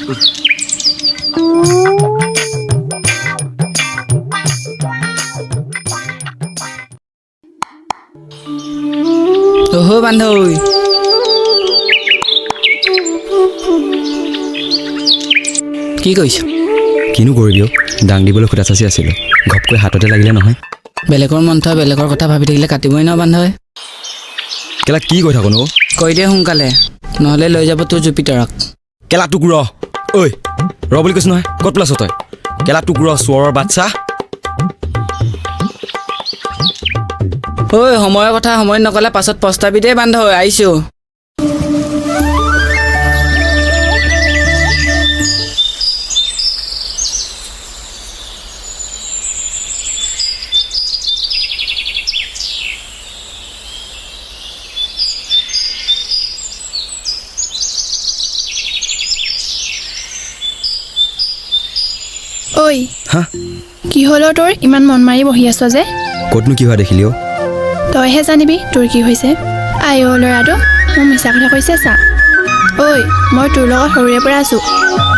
ওহো বান্ধৱী কি কৰিছ? কিনো কৰিবি দাং দিবলৈ খুটা চাচি আছিলোঁ ঘপকৈ হাততে লাগিলে নহয় বেলেগৰ মন্ত্ৰ বেলেগৰ কথা ভাবি থাকিলে কাটিবই ন বান্ধৱী কেলা কি কৈ থাকোঁ নো কৈ দিয়ে সোনকালে নহ'লে লৈ যাব তোৰ জুপিতৰক কেলা তোক ৰ ঐ ৰ বুলি কৈছোঁ নহয় ক'ত পেলাইছ তই কেলা তোক ৰ চোৰৰ বাচ্চা ঐ সময়ৰ কথা সময়ত নক'লে পাছত পস্তাবি দেই বান্ধৱী আহিছোঁ ঐ হা কি হ'ল তোৰ ইমান মন মাৰি বহি আছ যে ক'তনো কি হোৱা দেখিলি অ' তইহে জানিবি তোৰ কি হৈছে আই অ' ল'ৰাটো মোক মিছা কথা কৈছে চা ঐ মই তোৰ লগত সৰুৰে পৰা আছোঁ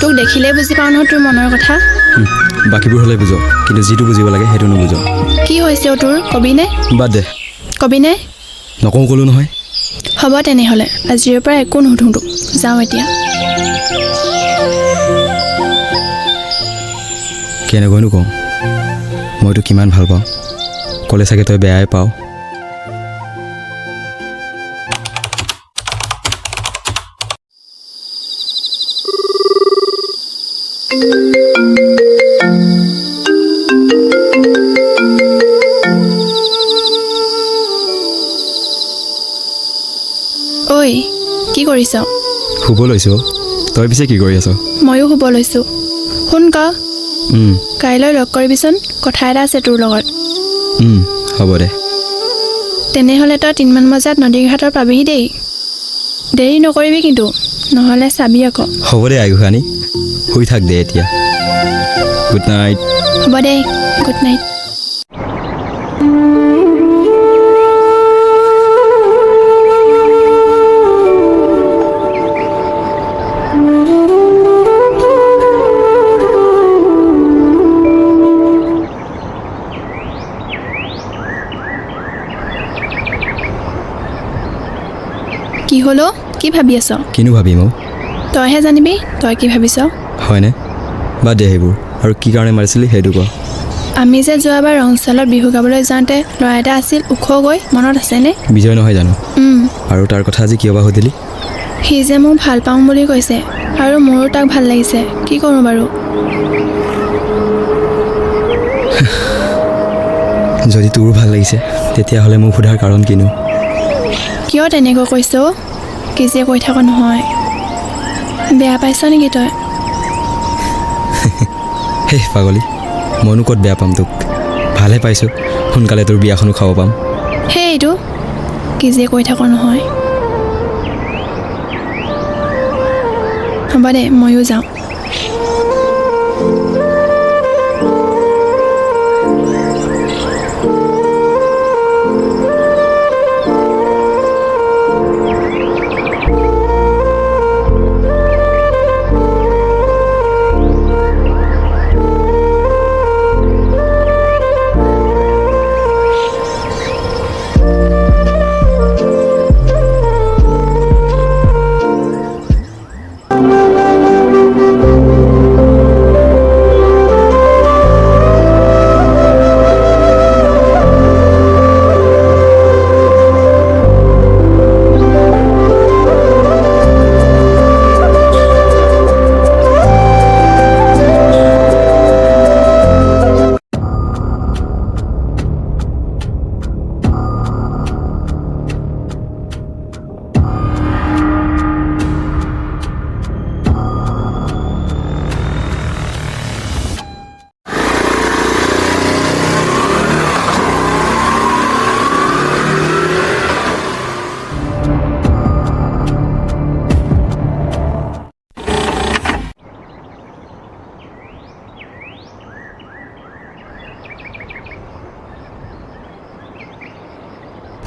তোক দেখিলেই বুজি পাওঁ নহয় তোৰ মনৰ কথা বাকীবোৰ হ'লে বুজ কিন্তু যিটো বুজিব লাগে সেইটো নুবুজ কি হৈছে তোৰ কবিনে বাদ দে কবিনে নকওঁ ক'লো নহয় হ'ব তেনেহ'লে আজিৰ পৰা একো নুসুধো তোক যাওঁ এতিয়া কেনেকৈনো কওঁ মইতো কিমান ভাল পাওঁ ক'লে চাগে তই বেয়াই পাওঁ ঐ কি কৰিছ শুব লৈছোঁ তই পিছে কি কৰি আছ ময়ো শুব লৈছোঁ শুন ক কাইলৈ লগ কৰিবিচোন কথা এটা আছে তোৰ লগত হ'ব দে তেনেহ'লে তই 3মান বজাত নদীৰ ঘাটৰ পাবিহি দেই দেৰি নকৰিবি কিন্তু নহ'লে চাবি আকৌ হ'ব দে আইগুহানি শুই থাক দে এতিয়া গুড নাইট হ'ব দে গুড নাইট কি হ'লো কি ভাবি আছ কিনো ভাবিম অ' তইহে জানিবি তই কি ভাবিছ হয়নে বাদ দে সেইবোৰ আৰু কি কাৰণে মাৰিছিলি সেইটো ক আমি যে যোৱাবাৰ ৰংচালত বিহু গাবলৈ যাওঁতে ল'ৰা এটা আছিল ওখ গৈ মনত আছেনে বিজয় নহয় জানো আৰু তাৰ কথা আজি কিয় বা সুধিলি সি যে মোক ভাল পাওঁ বুলি কৈছে আৰু মোৰো তাক ভাল লাগিছে কি কৰোঁ বাৰু যদি তোৰো ভাল লাগিছে তেতিয়াহ'লে মোক সোধাৰ কাৰণ কিনো কিয় তেনেকৈ কৈছ কি যে কৈ থাক নহয় বেয়া পাইছ নেকি তই হে পাগলী মইনো ক'ত বেয়া পাম তোক ভালহে পাইছোঁ সোনকালে তোৰ বিয়াখনো খাব পাম সেইটো কি যে কৈ থাক নহয় হ'ব দে ময়ো যাওঁ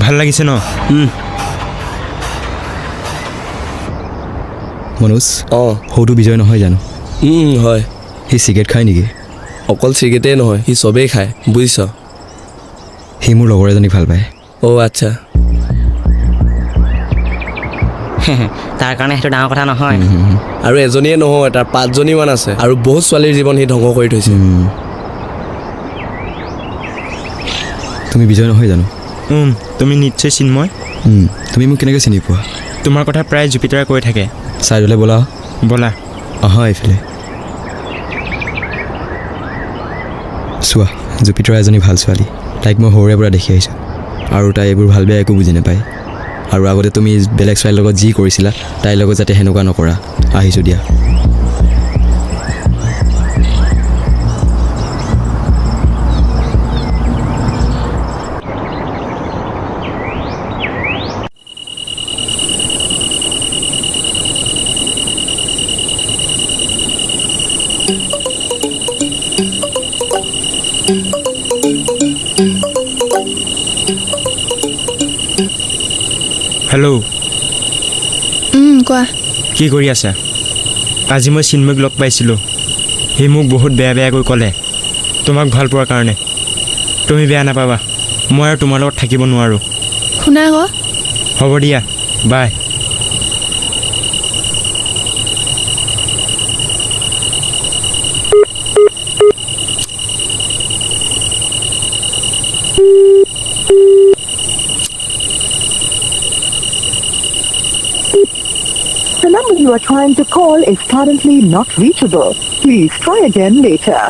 ভাল লাগিছে ন মনোজ অঁ সৌটো বিজয় নহয় জানো হয় সি চিগাৰেট খায় নেকি অকল চিগাৰেটেই নহয় সি চবেই খায় বুজিছ সি মোৰ লগৰ এজনীক ভাল পায় অ' আচ্ছা তাৰ কাৰণে সেইটো ডাঙৰ কথা নহয় আৰু এজনীয়ে নহয় তাৰ 5জনীমান আছে আৰু বহুত ছোৱালীৰ জীৱন সি ধ্বংস কৰি থৈছে তুমি বিজয় নহয় জানো তুমি নিশ্চয় চিন্ময় তুমি মোক কেনেকৈ চিনি পোৱা তোমাৰ কথা প্ৰায় জুপিতৰাই কৈ থাকে ছাইডলৈ ব'লা ব'লা অহা এইফালে চোৱা জুপিতৰা এজনী ভাল ছোৱালী তাইক মই সৰুৰে পৰা দেখি আহিছোঁ আৰু তাই এইবোৰ ভাল বেয়া একো বুজি নাপায় আৰু আগতে তুমি বেলেগ ছোৱালীৰ লগত যি কৰিছিলা তাইৰ লগত যাতে সেনেকুৱা নকৰা আহিছোঁ দিয়া হেল্ল' কোৱা কি কৰি আছা আজি মই চিন্ময়ক লগ পাইছিলোঁ সি মোক বহুত বেয়া বেয়াকৈ ক'লে তোমাক ভাল পোৱাৰ কাৰণে তুমি বেয়া নাপাবা মই আৰু তোমাৰ লগত থাকিব নোৱাৰোঁ শুনা আকৌ হ'ব দিয়া বাই The number you are trying to call is currently not reachable. Please try again later.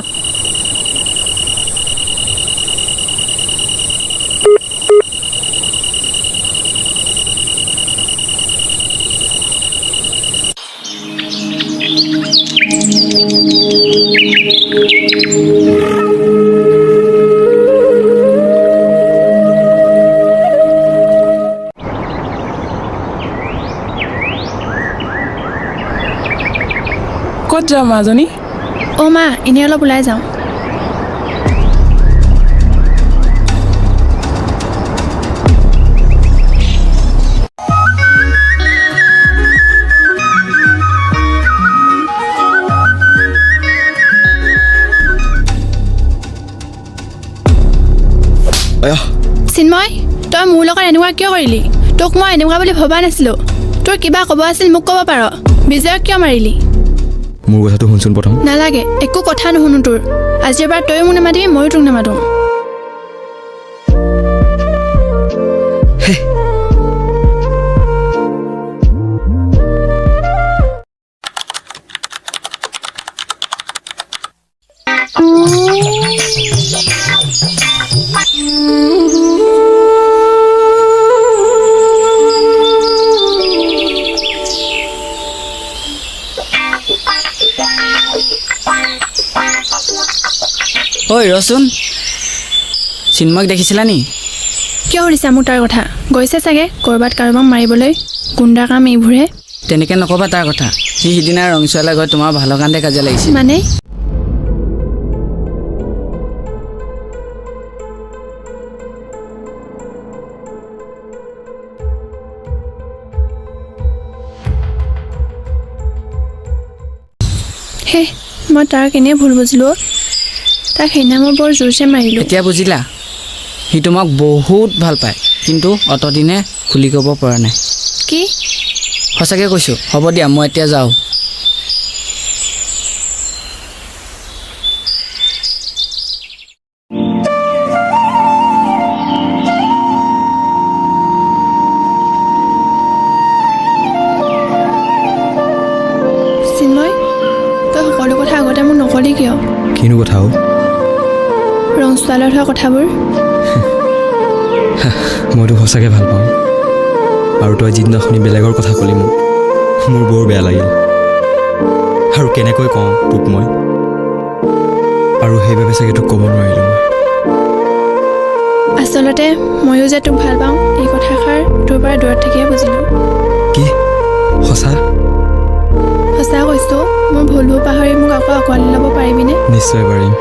ক'ত যাওঁ মাজনী অ' মা এনেই অলপ ওলাই যাওঁ চিন্ময় তই মোৰ লগত এনেকুৱা কিয় কৰিলি তোক মই এনেকুৱা বুলি ভবা নাছিলোঁ তোৰ কিবা ক'ব আছিল মোক ক'ব পাৰ বিজয়ক কিয় মাৰিলি মোৰ কথাটো শুনচোন প্ৰথম নালাগে একো কথা নুশুনো তোৰ আজিৰ পৰা তয়ো মোক নামাতিবি ময়ো তোক নামাতোঁ ঐ ৰচোন চিন্ময়ক দেখিছিলা নি কিয় সুধিছা মোক তাৰ কথা গৈছে চাগে ক'ৰবাত কাৰোবাক মাৰিবলৈ গুণ্ডা কাম এইবোৰহে তেনেকৈ নক'বা তাৰ কথা সি সিদিনা ৰঙচুৱালৈ গৈ তোমাৰ ভালৰ কাৰণে কাজিয়া লাগিছিল মানে হে মই তাক এনেই ভুল বুজিলোঁ তাক সেইদিনা মই বৰ জোৰছে মাৰিলোঁ এতিয়া বুজিলা সি তোমাক বহুত ভাল পায় কিন্তু অতদিনে খুলি ক'ব পৰা নাই কি সঁচাকৈ কৈছোঁ হ'ব দিয়া মই এতিয়া যাওঁ চিন্ময় তই সকলো কথা আগতে মোক নকলি কিয় কিনো কথা হ'ল ৰংচোৱালত হোৱা কথাবোৰ মইতো সঁচাকৈ ভাল পাওঁ আৰু তই যিদিনাখনি বেলেগৰ কথা ক'লি মোক মোৰ বৰ বেয়া লাগিল আৰু কেনেকৈ কওঁ তোক মই আৰু সেইবাবে চাগে তোক ক'ব নোৱাৰিলোঁ মই আচলতে ময়ো যে তোক ভাল পাওঁ এই কথাষাৰ তোৰ পৰা দূৰত থাকিয়ে বুজিলোঁ কি সঁচা সঁচা কৈছোঁ মোৰ ভুলবোৰ পাহৰি মোক আকৌ আঁকোৱালি ল'ব পাৰিবিনে নিশ্চয় পাৰিম